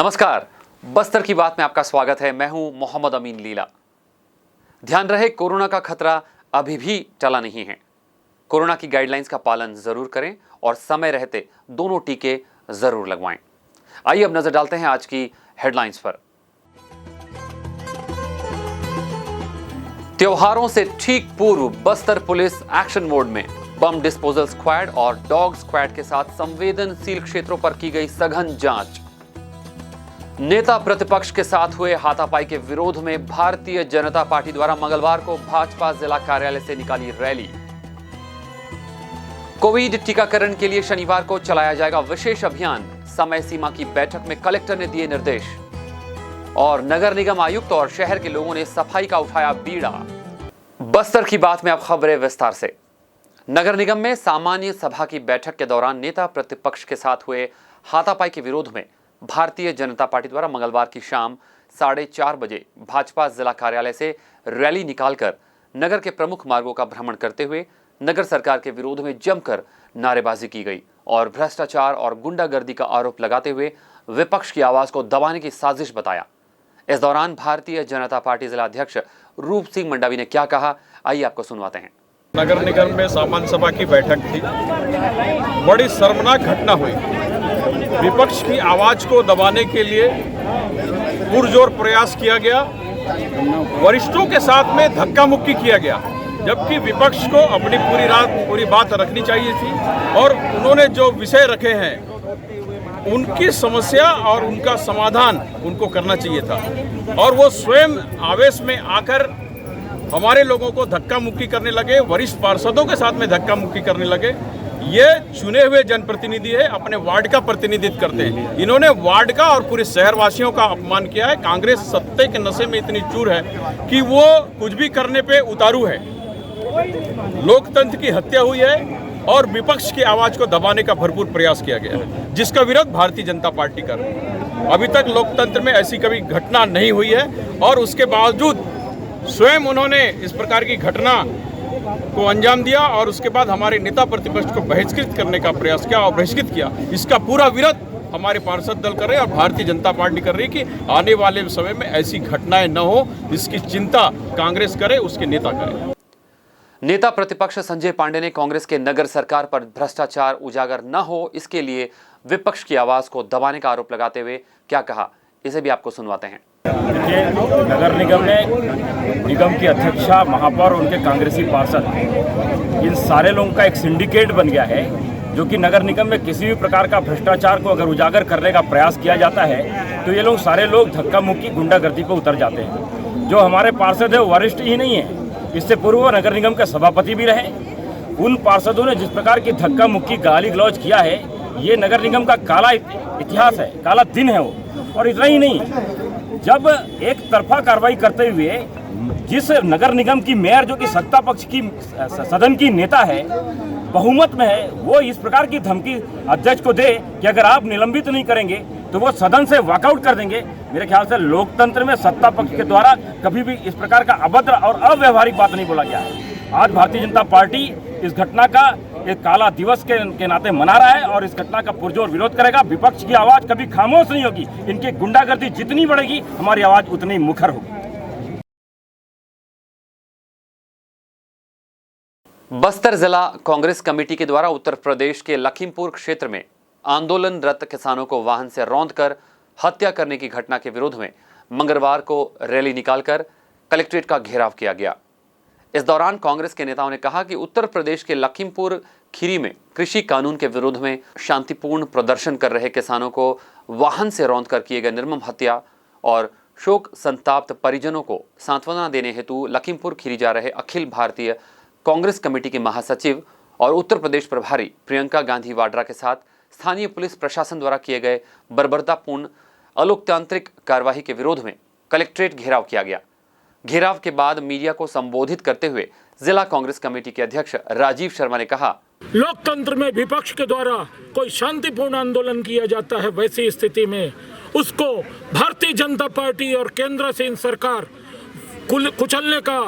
नमस्कार, बस्तर की बात में आपका स्वागत है। मैं हूं मोहम्मद अमीन लीला। ध्यान रहे, कोरोना का खतरा अभी भी टला नहीं है। कोरोना की गाइडलाइंस का पालन जरूर करें और समय रहते दोनों टीके जरूर लगवाएं। आइए अब नजर डालते हैं आज की हेडलाइंस पर। त्योहारों से ठीक पूर्व बस्तर पुलिस एक्शन मोड में। बम डिस्पोजल स्क्वाड और डॉग स्क्वाड के साथ संवेदनशील क्षेत्रों पर की गई सघन जांच। नेता प्रतिपक्ष के साथ हुए हाथापाई के विरोध में भारतीय जनता पार्टी द्वारा मंगलवार को भाजपा जिला कार्यालय से निकाली रैली। कोविड टीकाकरण के लिए शनिवार को चलाया जाएगा विशेष अभियान। समय सीमा की बैठक में कलेक्टर ने दिए निर्देश। और नगर निगम आयुक्त और शहर के लोगों ने सफाई का उठाया बीड़ा। बस्तर की बात में अब खबरें विस्तार से। नगर निगम में सामान्य सभा की बैठक के दौरान नेता प्रतिपक्ष के साथ हुए हाथापाई के विरोध में भारतीय जनता पार्टी द्वारा मंगलवार की शाम 4:30 बजे भाजपा जिला कार्यालय से रैली निकालकर नगर के प्रमुख मार्गों का भ्रमण करते हुए नगर सरकार के विरोध में जमकर नारेबाजी की गई और भ्रष्टाचार और गुंडागर्दी का आरोप लगाते हुए विपक्ष की आवाज को दबाने की साजिश बताया। इस दौरान भारतीय जनता पार्टी जिला अध्यक्ष रूप सिंह मंडावी ने क्या कहा, आइए आपको सुनवाते हैं। नगर निगम में सामान्य सभा की बैठक थी। बड़ी शर्मनाक घटना हुई। विपक्ष की आवाज को दबाने के लिए पुरजोर प्रयास किया गया। वरिष्ठों के साथ में धक्का मुक्की किया गया, जबकि विपक्ष को अपनी पूरी बात रखनी चाहिए थी और उन्होंने जो विषय रखे हैं उनकी समस्या और उनका समाधान उनको करना चाहिए था। और वो स्वयं आवेश में आकर हमारे लोगों को धक्का मुक्की करने लगे, वरिष्ठ पार्षदों के साथ में धक्का मुक्की करने लगे। ये चुने हुए जनप्रतिनिधि है, अपने वार्ड का प्रतिनिधित्व करते हैं। इन्होंने वार्ड का और पूरे शहरवासियों का अपमान किया है। कांग्रेस सत्ते के नशे में इतनी चूर है कि वो कुछ भी करने पे उतारू है। लोकतंत्र की हत्या हुई है और विपक्ष की आवाज को दबाने का भरपूर प्रयास किया गया है, जिसका विरोध भारतीय जनता पार्टी कर रही है। अभी तक लोकतंत्र में ऐसी कभी घटना नहीं हुई है और उसके बावजूद स्वयं उन्होंने इस प्रकार की घटना को अंजाम दिया और उसके बाद हमारे नेता प्रतिपक्ष को बहिष्कृत करने का प्रयास किया और बहिष्कृत किया। इसका पूरा विरोध हमारे पार्षद दल कर रहे हैं और भारतीय जनता पार्टी कर रही है कि आने वाले समय में ऐसी घटनाएं न हो, इसकी चिंता कांग्रेस करे, उसके नेता करें। नेता प्रतिपक्ष संजय पांडे ने कांग्रेस के नगर सरकार पर भ्रष्टाचार उजागर न हो, इसके लिए विपक्ष की आवाज को दबाने का आरोप लगाते हुए क्या कहा, इसे भी आपको सुनवाते हैं। देखिए, नगर निगम में निगम की अध्यक्षा, महापौर, उनके कांग्रेसी पार्षद, इन सारे लोगों का एक सिंडिकेट बन गया है, जो कि नगर निगम में किसी भी प्रकार का भ्रष्टाचार को अगर उजागर करने का प्रयास किया जाता है तो ये लोग सारे लोग धक्का मुक्की गुंडागर्दी पर उतर जाते हैं। जो हमारे पार्षद है वो वरिष्ठ ही नहीं है, इससे पूर्व वो नगर निगम के सभापति भी रहे। उन पार्षदों ने जिस प्रकार की धक्का मुक्की गाली गलौज किया है, ये नगर निगम का काला इतिहास है, काला दिन है वो। और इतना ही नहीं, जब एक तरफा कार्रवाई करते हुए जिस नगर निगम की मेयर, जो कि सत्ता पक्ष की सदन की नेता है, बहुमत में है, वो इस प्रकार की धमकी अध्यक्ष को दे कि अगर आप निलंबित नहीं करेंगे तो वो सदन से वॉकआउट कर देंगे। मेरे ख्याल से लोकतंत्र में सत्ता पक्ष के द्वारा कभी भी इस प्रकार का अभद्र और अव्यवहारिक बात नहीं बोला गया है। आज भारतीय जनता पार्टी इस घटना का एक काला दिवस के नाते मना रहा है और इस घटना का पुरजोर विरोध करेगा। विपक्ष की आवाज कभी खामोश नहीं होगी। इनकी गुंडागर्दी जितनी बढ़ेगी, हमारी आवाज उतनी मुखर होगी। बस्तर जिला कांग्रेस कमेटी के द्वारा उत्तर प्रदेश के लखीमपुर क्षेत्र में आंदोलनरत किसानों को वाहन से रौंदकर हत्या करने की घटना के विरोध में मंगलवार को रैली निकालकर कलेक्ट्रेट का घेराव किया गया। इस दौरान कांग्रेस के नेताओं ने कहा कि उत्तर प्रदेश के लखीमपुर खीरी में कृषि कानून के विरोध में शांतिपूर्ण प्रदर्शन कर रहे किसानों को वाहन से रौंदकर किए गए निर्मम हत्या और शोक संताप्त परिजनों को सांत्वना देने हेतु लखीमपुर खीरी जा रहे अखिल भारतीय कांग्रेस कमेटी के महासचिव और उत्तर प्रदेश प्रभारी प्रियंका गांधी वाड्रा के साथ स्थानीय पुलिस प्रशासन द्वारा किए गए बर्बरतापूर्ण अलोकतांत्रिक कार्यवाही के विरोध में कलेक्ट्रेट घेराव किया गया। घेराव के बाद मीडिया को संबोधित करते हुए जिला कांग्रेस कमेटी के अध्यक्ष राजीव शर्मा ने कहा, लोकतंत्र में विपक्ष के द्वारा कोई शांतिपूर्ण आंदोलन किया जाता है, वैसी स्थिति में उसको भारतीय जनता पार्टी और केंद्र से सरकार कुचलने का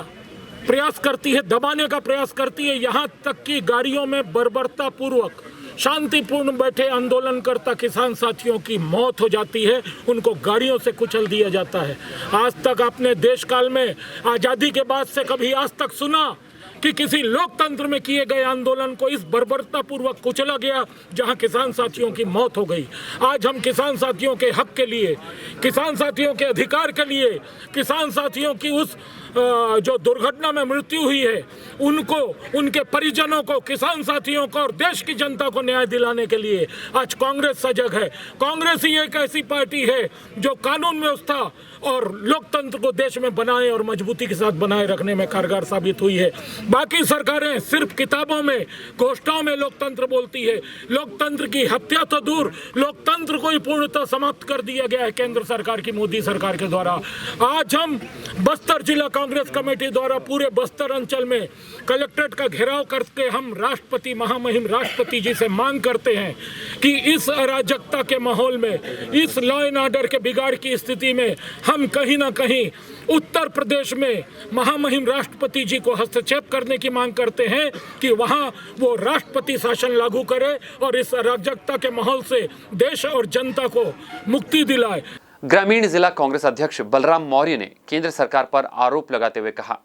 प्रयास करती है, दबाने का प्रयास करती है। यहाँ तक कि गाड़ियों में बर्बरता पूर्वक शांतिपूर्ण बैठे आंदोलनकर्ता किसान साथियों की मौत हो जाती है, उनको गाड़ियों से कुचल दिया जाता है। आज तक आपने देश काल में आज़ादी के बाद से कभी आज तक सुना कि किसी लोकतंत्र में किए गए आंदोलन को इस बर्बरतापूर्वक कुचला गया जहां किसान साथियों की मौत हो गई। आज हम किसान साथियों के हक के लिए, किसान साथियों के अधिकार के लिए, किसान साथियों की उस जो दुर्घटना में मृत्यु हुई है उनको, उनके परिजनों को, किसान साथियों को और देश की जनता को न्याय दिलाने के लिए आज कांग्रेस सजग है। कांग्रेस ही एक ऐसी पार्टी है जो कानून व्यवस्था और लोकतंत्र को देश में बनाए और मजबूती के साथ बनाए रखने में कारगर साबित हुई है। बाकी सरकारें सिर्फ किताबों में, घोषणाओं में लोकतंत्र बोलती है। लोकतंत्र की हत्या तो दूर, लोकतंत्र को ही पूर्णतः समाप्त कर दिया गया है केंद्र सरकार की, मोदी सरकार के द्वारा। आज हम बस्तर जिला कांग्रेस कमेटी द्वारा पूरे बस्तर अंचल में कलेक्ट्रेट का घेराव करके हम राष्ट्रपति, महामहिम राष्ट्रपति जी से मांग करते हैं कि इस अराजकता के माहौल में, इस लॉ एंड ऑर्डर के बिगाड़ की स्थिति में हम कहीं ना कहीं उत्तर प्रदेश में महामहिम राष्ट्रपति जी को हस्तक्षेप करने की मांग करते हैं कि वहां वो राष्ट्रपति शासन लागू करे और इस अराजकता के माहौल से देश और जनता को मुक्ति दिलाए। ग्रामीण जिला कांग्रेस अध्यक्ष बलराम मौर्य ने केंद्र सरकार पर आरोप लगाते हुए कहा,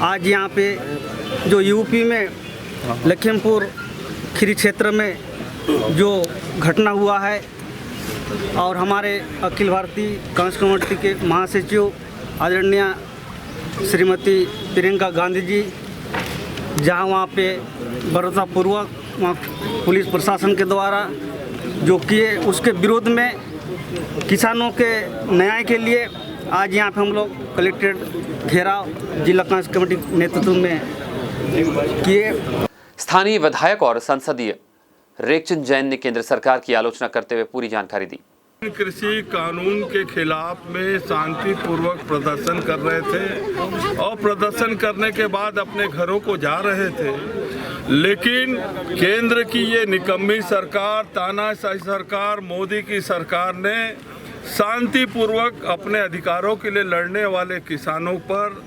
आज यहाँ पे जो यूपी में लखीमपुर खीरी क्षेत्र में जो घटना हुआ है और हमारे अखिल भारतीय कांग्रेस कमेटी के महासचिव आदरणीय श्रीमती प्रियंका गांधी जी जहाँ वहाँ पे बर्बरतापूर्वक पुलिस प्रशासन के द्वारा जो किए उसके विरोध में किसानों के न्याय के लिए आज यहाँ पे हम लोग कलेक्ट्रेट घेराव जिला कांग्रेस कमेटी नेतृत्व में किए। स्थानीय विधायक और संसदीय रेखचंद जैन ने केंद्र सरकार की आलोचना करते हुए पूरी जानकारी दी। कृषि कानून के खिलाफ में शांतिपूर्वक प्रदर्शन कर रहे थे और प्रदर्शन करने के बाद अपने घरों को जा रहे थे, लेकिन केंद्र की ये निकम्मी सरकार, तानाशाही सरकार, मोदी की सरकार ने शांतिपूर्वक अपने अधिकारों के लिए लड़ने वाले किसानों पर,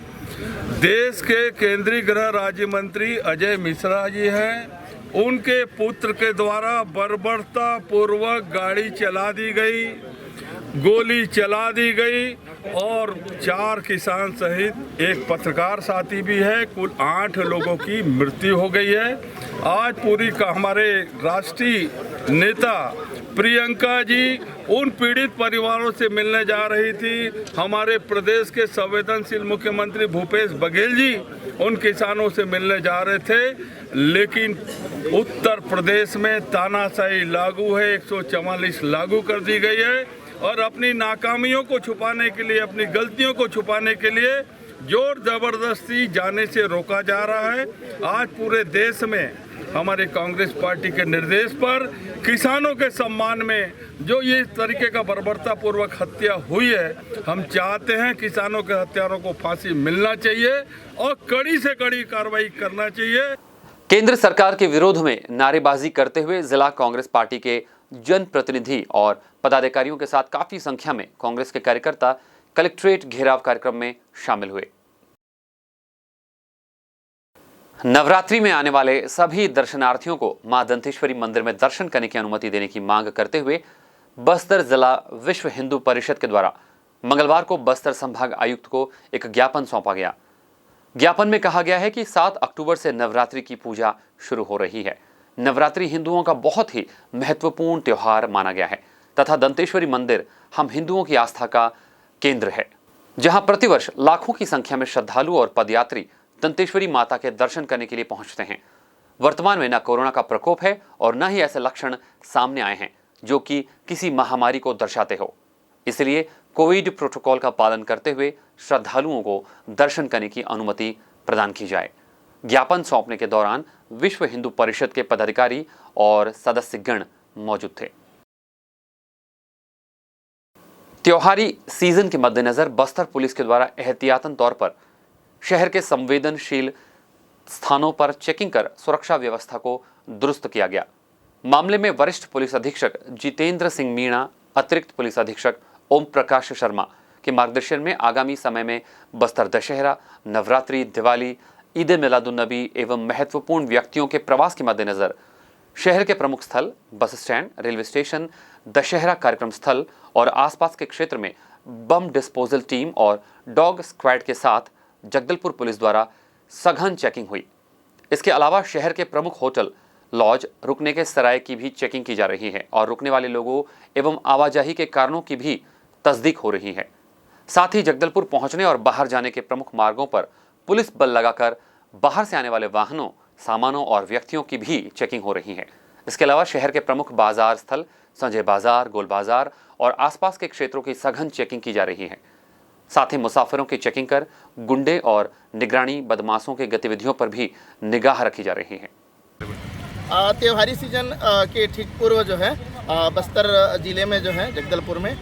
देश के केंद्रीय गृह राज्य मंत्री अजय मिश्रा जी हैं, उनके पुत्र के द्वारा बर्बरता पूर्वक गाड़ी चला दी गई, गोली चला दी गई और 4 किसान सहित एक पत्रकार साथी भी है, कुल 8 लोगों की मृत्यु हो गई है। आज पूरी का हमारे राष्ट्रीय नेता प्रियंका जी उन पीड़ित परिवारों से मिलने जा रही थी। हमारे प्रदेश के संवेदनशील मुख्यमंत्री भूपेश बघेल जी उन किसानों से मिलने जा रहे थे, लेकिन उत्तर प्रदेश में तानाशाही लागू है, 144 लागू कर दी गई है और अपनी नाकामियों को छुपाने के लिए, अपनी गलतियों को छुपाने के लिए जोर जबरदस्ती जाने से रोका जा रहा है। आज पूरे देश में हमारे कांग्रेस पार्टी के निर्देश पर किसानों के सम्मान में जो ये तरीके का बर्बरतापूर्वक हत्या हुई है, हम चाहते हैं किसानों के हत्यारों को फांसी मिलना चाहिए और कड़ी से कड़ी कार्रवाई करना चाहिए। केंद्र सरकार के विरोध में नारेबाजी करते हुए जिला कांग्रेस पार्टी के जनप्रतिनिधि और पदाधिकारियों के साथ काफी संख्या में कांग्रेस के कार्यकर्ता कलेक्ट्रेट घेराव कार्यक्रम में शामिल हुए। नवरात्रि में आने वाले सभी दर्शनार्थियों को मां दंतेश्वरी मंदिर में दर्शन करने की अनुमति देने की मांग करते हुए बस्तर जिला विश्व हिंदू परिषद के द्वारा मंगलवार को बस्तर संभाग आयुक्त को एक ज्ञापन सौंपा गया। ज्ञापन में कहा गया है कि 7 अक्टूबर से नवरात्रि की पूजा शुरू हो रही है। नवरात्रि हिंदुओं का बहुत ही महत्वपूर्ण त्योहार माना गया है तथा दंतेश्वरी मंदिर हम हिंदुओं की आस्था का केंद्र है, जहां प्रतिवर्ष लाखों की संख्या में श्रद्धालु और पदयात्री दंतेश्वरी माता के दर्शन करने के लिए पहुंचते हैं। वर्तमान में न कोरोना का प्रकोप है और न ही ऐसे लक्षण सामने आए हैं जो कि किसी महामारी को दर्शाते हो, इसलिए कोविड प्रोटोकॉल का पालन करते हुए श्रद्धालुओं को दर्शन करने की अनुमति प्रदान की जाए। ज्ञापन सौंपने के दौरान विश्व हिंदू परिषद के पदाधिकारी और सदस्यगण मौजूद थे। त्योहारी सीजन के मद्देनजर बस्तर पुलिस के द्वारा एहतियातन तौर पर शहर के संवेदनशील स्थानों पर चेकिंग कर सुरक्षा व्यवस्था को दुरुस्त किया गया। मामले में वरिष्ठ पुलिस अधीक्षक जितेंद्र सिंह मीणा, अतिरिक्त पुलिस अधीक्षक ओम प्रकाश शर्मा के मार्गदर्शन में आगामी समय में बस्तर दशहरा, नवरात्रि, दिवाली, ईद मिलादुन्नबी एवं महत्वपूर्ण व्यक्तियों के प्रवास के मद्देनजर शहर के प्रमुख स्थल bus stand, railway station, Dussehra कार्यक्रम स्थल और आसपास के क्षेत्र में बम डिस्पोजल टीम और डॉग स्क्वाड के साथ जगदलपुर पुलिस द्वारा सघन चेकिंग हुई। इसके अलावा शहर के प्रमुख होटल, लॉज, रुकने के सराय की भी चेकिंग की जा रही है और रुकने वाले लोगों एवं आवाजाही के कारणों की भी तस्दीक हो रही है। साथ ही जगदलपुर पहुंचने और बाहर जाने के प्रमुख मार्गों पर पुलिस बल लगाकर बाहर से आने वाले वाहनों, सामानों और व्यक्तियों की भी चेकिंग हो रही है। इसके अलावा शहर के प्रमुख बाजार स्थल संजय बाजार, गोल बाजार और आसपास के क्षेत्रों की सघन चेकिंग की जा रही है। साथ ही मुसाफिरों की चेकिंग कर गुंडे और निगरानी बदमाशों की गतिविधियों पर भी निगाह रखी जा रही है। त्योहारी सीजन के ठीक पूर्व जो है बस्तर जिले में जो है जगदलपुर में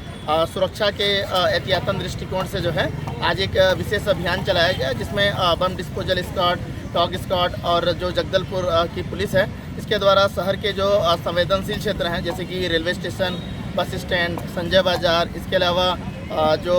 सुरक्षा के एहतियातन दृष्टिकोण से जो है आज एक विशेष अभियान चलाया गया, जिसमें bomb disposal squad, dog squad और जो जगदलपुर की पुलिस है, इसके द्वारा शहर के जो संवेदनशील क्षेत्र हैं जैसे कि railway station, bus stand, Sanjay बाजार, इसके अलावा जो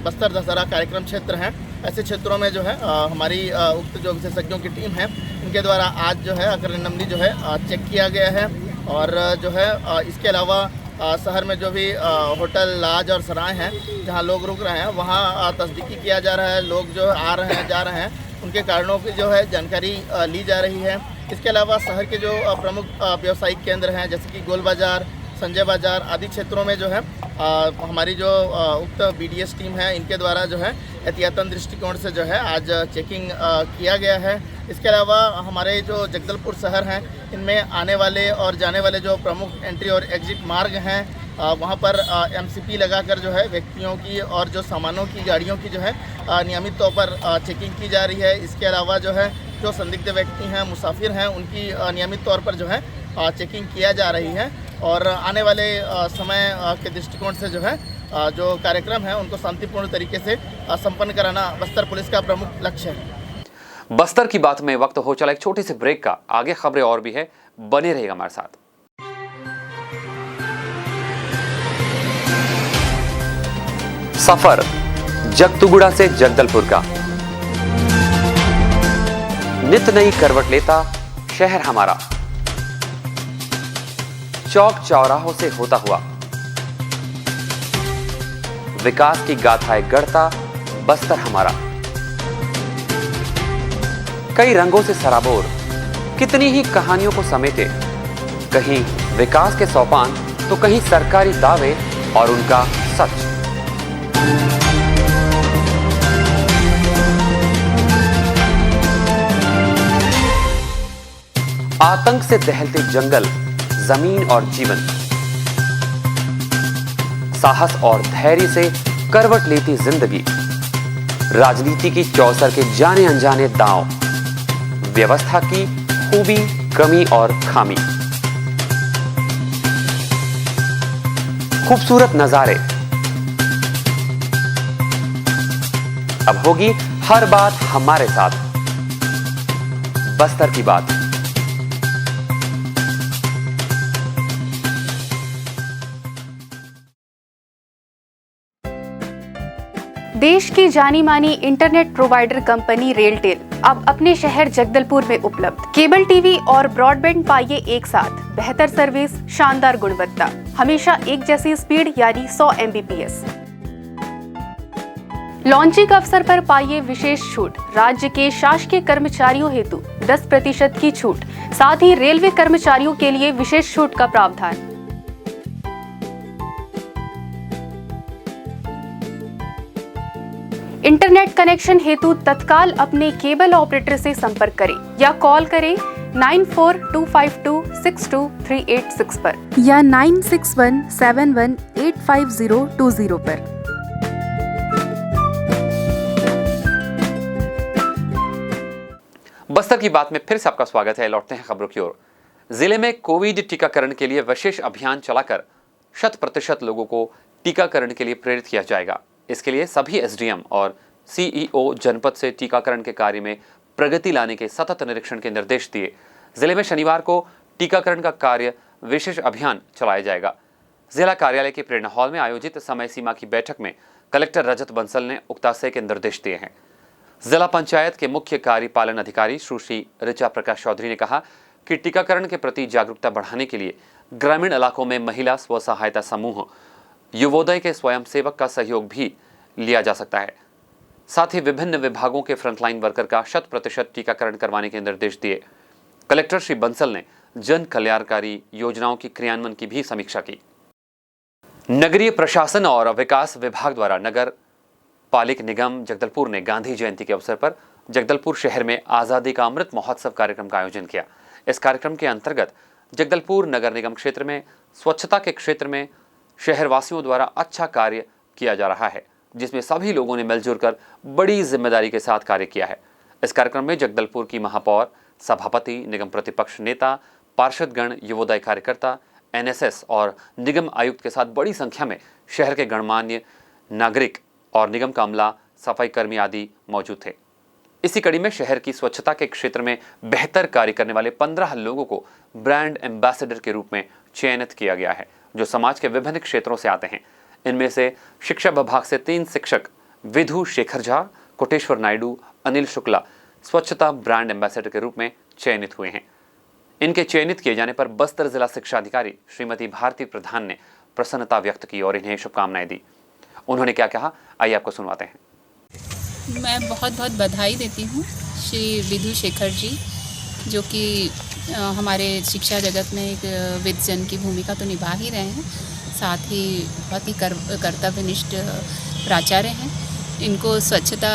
बस्तर दशहरा कार्यक्रम क्षेत्र हैं, ऐसे क्षेत्रों में जो है हमारी उक्त जो विशेषज्ञों की टीम है, इनके द्वारा आज जो है अग्रनमनी जो है चेक किया गया है। और जो है इसके अलावा शहर में जो भी होटल, लॉज और सराय हैं जहां लोग रुक रहे हैं, वहां तस्दीकी किया जा रहा है। लोग जो आ रहे हैं, जा रहे हैं, उनके कारणों की जो है जानकारी ली जा रही है। इसके अलावा शहर के जो प्रमुख व्यावसायिक केंद्र हैं जैसे कि गोल बाजार, संजय बाजार आदि क्षेत्रों में जो है हमारी जो उक्त BDS टीम है, इनके द्वारा जो है एहतियातन दृष्टिकोण से जो है आज चेकिंग किया गया है। इसके अलावा हमारे जो जगदलपुर शहर हैं, इनमें आने वाले और जाने वाले जो प्रमुख एंट्री और एग्जिट मार्ग हैं, वहाँ पर MCP लगाकर जो है व्यक्तियों की और जो सामानों की, गाड़ियों की जो है नियमित तौर पर चेकिंग की जा रही है। इसके अलावा जो है जो संदिग्ध व्यक्ति हैं, मुसाफिर हैं, उनकी नियमित तौर पर जो है चेकिंग किया जा रही है। और आने वाले समय के दृष्टिकोण से जो है जो कार्यक्रम है उनको शांतिपूर्ण तरीके से संपन्न कराना बस्तर पुलिस का प्रमुख लक्ष्य है। बस्तर की बात में वक्त हो चला एक छोटे से ब्रेक का। आगे खबरें और भी है, बने रहिएगा हमारे साथ। सफर जगतुगुड़ा से जगदलपुर का नित नई करवट लेता शहर हमारा, चौक चौराहों से होता हुआ विकास की गाथाएं गढ़ता बस्तर हमारा। कई रंगों से सराबोर कितनी ही कहानियों को समेटे, कहीं विकास के सोपान तो कहीं सरकारी दावे और उनका सच। आतंक से दहलते जंगल, जमीन और जीवन, साहस और धैर्य से करवट लेती जिंदगी, राजनीति की चौसर के जाने अनजाने दांव, व्यवस्था की खूबी, कमी और खामी, खूबसूरत नजारे। अब होगी हर बात हमारे साथ, बस्तर की बात। देश की जानी मानी इंटरनेट प्रोवाइडर कंपनी रेलटेल अब अपने शहर जगदलपुर में उपलब्ध। केबल टीवी और ब्रॉडबैंड पाइए एक साथ, बेहतर सर्विस, शानदार गुणवत्ता, हमेशा एक जैसी स्पीड यानी 100 Mbps। लॉन्चिंग अवसर पर पाइए विशेष छूट, राज्य के शासकीय कर्मचारियों हेतु 10% की छूट, साथ ही रेलवे कर्मचारियों के लिए विशेष छूट का प्रावधान। इंटरनेट कनेक्शन हेतु तत्काल अपने केबल ऑपरेटर से संपर्क करें या कॉल करें 9425262386 पर या 9617185020 पर। बस्तर की बात में फिर से आपका स्वागत है। लौटते हैं खबरों की ओर। जिले में कोविड टीकाकरण के लिए विशेष अभियान चलाकर 100% लोगों को टीकाकरण के लिए प्रेरित किया जाएगा। इसके लिए सभी SDM और CEO जनपद से टीकाकरण के कार्य में प्रगति लाने के सतत निरीक्षण के निर्देश दिए। जिले में शनिवार को टीकाकरण का कार्य विशेष अभियान चलाया जाएगा। जिला कार्यालय के प्रेरणा हॉल में आयोजित समय सीमा की बैठक में कलेक्टर रजत बंसल ने उक्ताशय के निर्देश दिए हैं। जिला पंचायत के मुख्य कार्यपालन अधिकारी सुश्री ऋचा प्रकाश चौधरी ने कहा, कि टीकाकरण के प्रति जागरूकता बढ़ाने के लिए ग्रामीण इलाकों में महिला स्व सहायता समूह, युवोदय के स्वयंसेवक का सहयोग भी लिया जा सकता है। साथ ही विभिन्न विभागों के फ्रंटलाइन वर्कर का 100% टीकाकरण करवाने के निर्देश दिए। कलेक्टर श्री बंसल ने जन कल्याणकारी योजनाओं की क्रियान्वयन की भी समीक्षा की। नगरीय प्रशासन और विकास विभाग द्वारा नगर पालिक निगम जगदलपुर ने गांधी जयंती के अवसर पर जगदलपुर शहर में आज़ादी का अमृत महोत्सव कार्यक्रम का आयोजन किया। इस कार्यक्रम के अंतर्गत जगदलपुर नगर निगम क्षेत्र में स्वच्छता के क्षेत्र में शहरवासियों द्वारा अच्छा कार्य किया जा रहा है, जिसमें सभी लोगों ने मिलजुल कर बड़ी जिम्मेदारी के साथ कार्य किया है। इस कार्यक्रम में जगदलपुर की महापौर, सभापति, निगम प्रतिपक्ष नेता, पार्षदगण, युवोदय कार्यकर्ता, एनएसएस और निगम आयुक्त के साथ बड़ी संख्या में शहर के गणमान्य नागरिक और निगम का अमला, सफाई कर्मी आदि मौजूद थे। इसी कड़ी में शहर की स्वच्छता के क्षेत्र में बेहतर कार्य करने वाले 15 लोगों को ब्रांड एम्बेसडर के रूप में चयनित किया गया है, जो समाज के विभिन्न क्षेत्रों से आते हैं। इनमें से शिक्षा विभाग से 3 शिक्षक विधु शेखर झा, कोटेश्वर नायडू, अनिल शुक्ला स्वच्छता ब्रांड एम्बेसडर के रूप में चयनित हुए हैं। इनके चयनित किए जाने पर बस्तर जिला शिक्षा अधिकारी श्रीमती भारती प्रधान ने प्रसन्नता व्यक्त की और इन्हें शुभकामनाएं दी। उन्होंने क्या कहा, आइए आपको सुनवाते हैं। मैं बहुत बहुत बधाई देती हूँ श्री विधु शेखर जी, जो कि हमारे शिक्षा जगत में एक विद्वजन की भूमिका तो निभा ही रहे हैं, साथ ही बहुत ही कर्तव्यनिष्ठ प्राचार्य हैं। इनको स्वच्छता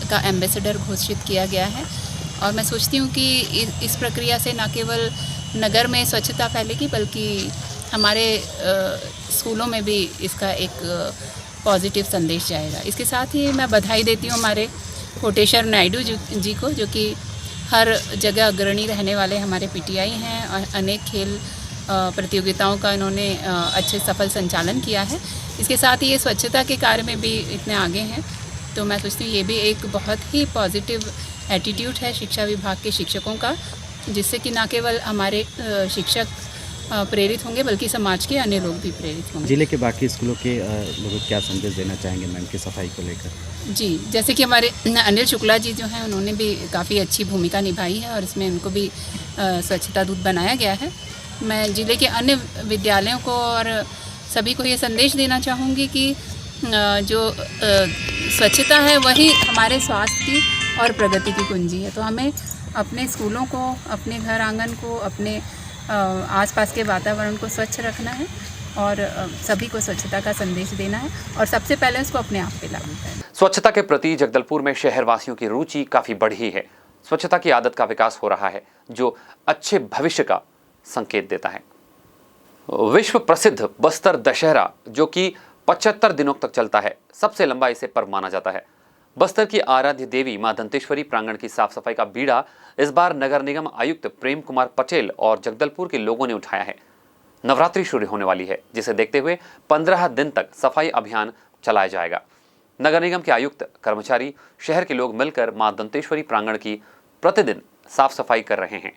का एम्बेसडर घोषित किया गया है और मैं सोचती हूँ कि इस प्रक्रिया से न केवल नगर में स्वच्छता फैलेगी बल्कि हमारे स्कूलों में भी इसका एक पॉजिटिव संदेश जाएगा। इसके साथ ही मैं बधाई देती हूँ हमारे कोटेश्वर नायडू जी को, जो कि हर जगह अग्रणी रहने वाले हमारे पीटीआई हैं और अनेक खेल प्रतियोगिताओं का इन्होंने अच्छे सफल संचालन किया है। इसके साथ ही ये स्वच्छता के कार्य में भी इतने आगे हैं, तो मैं सोचती हूँ ये भी एक बहुत ही पॉजिटिव एटीट्यूड है शिक्षा विभाग के शिक्षकों का, जिससे कि न केवल हमारे शिक्षक प्रेरित होंगे बल्कि समाज के अन्य लोग भी प्रेरित होंगे। जिले के बाकी स्कूलों के लोगों को क्या संदेश देना चाहेंगे मैम की सफाई को लेकर? जी, जैसे कि हमारे अनिल शुक्ला जी जो हैं उन्होंने भी काफ़ी अच्छी भूमिका निभाई है और इसमें उनको भी स्वच्छता दूत बनाया गया है। मैं जिले के अन्य विद्यालयों को और सभी को ये संदेश देना चाहूँगी कि जो स्वच्छता है वही हमारे स्वास्थ्य की और प्रगति की कुंजी है। तो हमें अपने स्कूलों को, अपने घर आंगन को, अपने आसपास के वातावरण को स्वच्छ रखना है और सभी को स्वच्छता का संदेश देना है और सबसे पहले उसको अपने आप पे लागू करना है। स्वच्छता के प्रति जगदलपुर में शहरवासियों की रुचि काफी बढ़ी है। स्वच्छता की आदत का विकास हो रहा है, जो अच्छे भविष्य का संकेत देता है। विश्व प्रसिद्ध बस्तर दशहरा, जो कि 75 दिनों तक चलता है, सबसे लंबा इसे पर्व माना जाता है। बस्तर की आराध्य देवी मां दंतेश्वरी प्रांगण की साफ सफाई का बीड़ा इस बार नगर निगम आयुक्त प्रेम कुमार पटेल और जगदलपुर के लोगों ने उठाया है। नवरात्रि शुरू होने वाली है, जिसे देखते हुए 15 दिन तक सफाई अभियान चलाया जाएगा। नगर निगम के आयुक्त, कर्मचारी, शहर के लोग मिलकर मां दंतेश्वरी प्रांगण की प्रतिदिन साफ सफाई कर रहे हैं।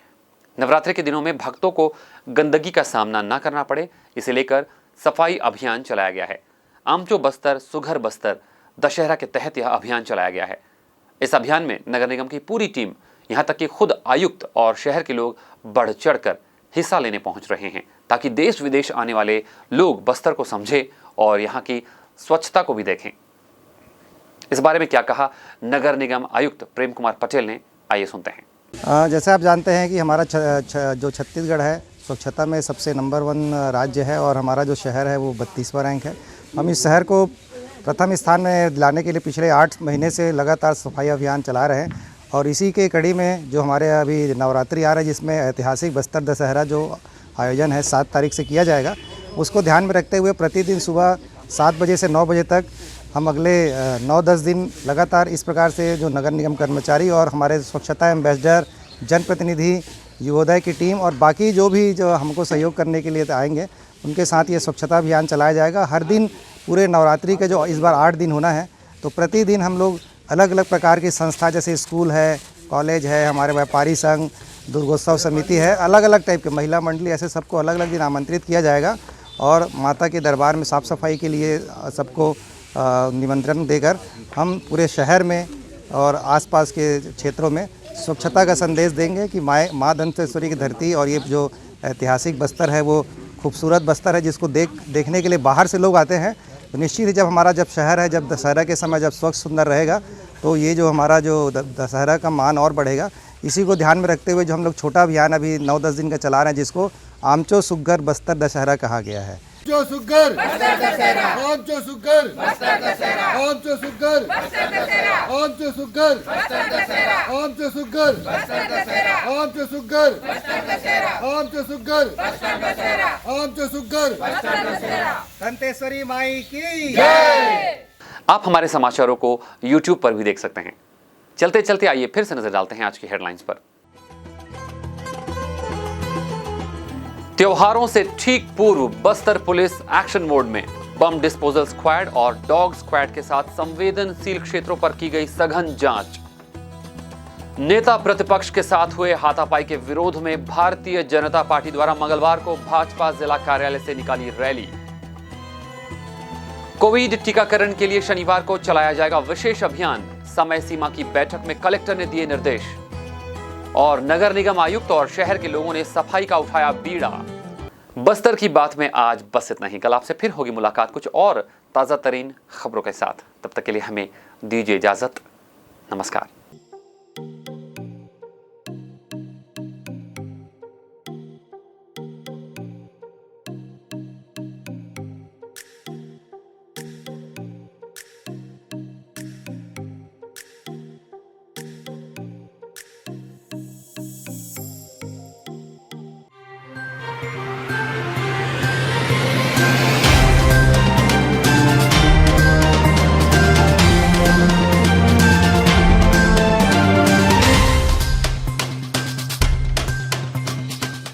नवरात्रि के दिनों में भक्तों को गंदगी का सामना न करना पड़े, इसे लेकर सफाई अभियान चलाया गया है। आमचो बस्तर सुघर बस्तर दशहरा के तहत यह अभियान चलाया गया है। इस अभियान में नगर निगम की पूरी टीम, यहाँ तक कि खुद आयुक्त और शहर के लोग बढ़ चढ़कर हिस्सा लेने पहुंच रहे हैं, ताकि देश विदेश आने वाले लोग बस्तर को समझें और यहाँ की स्वच्छता को भी देखें। इस बारे में क्या कहा नगर निगम आयुक्त प्रेम कुमार पटेल ने, आइए सुनते हैं। जैसे आप जानते हैं कि हमारा जो छत्तीसगढ़ है स्वच्छता में सबसे नंबर 1 राज्य है और हमारा जो शहर है वो 32वां रैंक है। हम इस शहर को प्रथम स्थान में लाने के लिए पिछले 8 महीने से लगातार सफाई अभियान चला रहे हैं और इसी के कड़ी में जो हमारे अभी नवरात्रि आ रहा है, जिसमें ऐतिहासिक बस्तर दशहरा जो आयोजन है 7 तारीख से किया जाएगा, उसको ध्यान में रखते हुए प्रतिदिन सुबह 7 बजे से 9 बजे तक हम अगले 9-10 दिन लगातार इस प्रकार से जो नगर निगम कर्मचारी और हमारे स्वच्छता एम्बेसडर, जनप्रतिनिधि, युवोदय की टीम और बाकी जो हमको सहयोग करने के लिए आएंगे, उनके साथ ये स्वच्छता अभियान चलाया जाएगा। हर दिन पूरे नवरात्रि के जो इस बार 8 दिन होना है, तो प्रतिदिन हम लोग अलग अलग प्रकार की संस्था, जैसे स्कूल है, कॉलेज है, हमारे व्यापारी संघ, दुर्गोत्सव समिति है, अलग अलग टाइप के महिला मंडली, ऐसे सबको अलग अलग दिन आमंत्रित किया जाएगा और माता के दरबार में साफ़ सफाई के लिए सबको निमंत्रण देकर हम पूरे शहर में और आसपास के क्षेत्रों में स्वच्छता का संदेश देंगे कि माँ दंतेश्वरी की धरती और ये जो ऐतिहासिक बस्तर है वो खूबसूरत बस्तर है, जिसको देखने के लिए बाहर से लोग आते हैं। तो निश्चित ही जब शहर है, जब दशहरा के समय जब स्वच्छ सुंदर रहेगा तो ये जो हमारा जो दशहरा का मान और बढ़ेगा। इसी को ध्यान में रखते हुए जो हम लोग छोटा अभियान अभी 9-10 दिन का चला रहे हैं, जिसको आमचो सुग्गर बस्तर दशहरा कहा गया है। आमचो सुग्गर बस्तर दशहरा, आमचो सुग्गर बस्तर दशहरा, आमचो सुग्गर बस्तर दशहरा, आमचो सुग्गर बस्तर दशहरा, आमचो सुग्गर बस्तर दशहरा, आमचो सुग्गर बस्तर दशहरा, आमचो सुग्गर बस्तर दशहरा, आमचो सुग्गर बस्तर दशहरा। दंतेश्वरी माई की जय। आप हमारे समाचारों को YouTube पर भी देख सकते हैं। चलते चलते आइए फिर से नजर डालते हैं आज की हेडलाइंस पर। त्योहारों से ठीक पूर्व बस्तर पुलिस एक्शन मोड में। बम डिस्पोजल स्क्वाड और डॉग स्क्वाड के साथ संवेदनशील क्षेत्रों पर की गई सघन जांच। नेता प्रतिपक्ष के साथ हुए हाथापाई के विरोध में भारतीय जनता पार्टी द्वारा मंगलवार को भाजपा जिला कार्यालय से निकाली रैली। कोविड टीकाकरण के लिए शनिवार को चलाया जाएगा विशेष अभियान। समय सीमा की बैठक में कलेक्टर ने दिए निर्देश। और नगर निगम आयुक्त और शहर के लोगों ने सफाई का उठाया बीड़ा। बस्तर की बात में आज बस इतना ही। कल आपसे फिर होगी मुलाकात कुछ और ताजा तरीन खबरों के साथ। तब तक के लिए हमें दीजिए इजाजत। नमस्कार।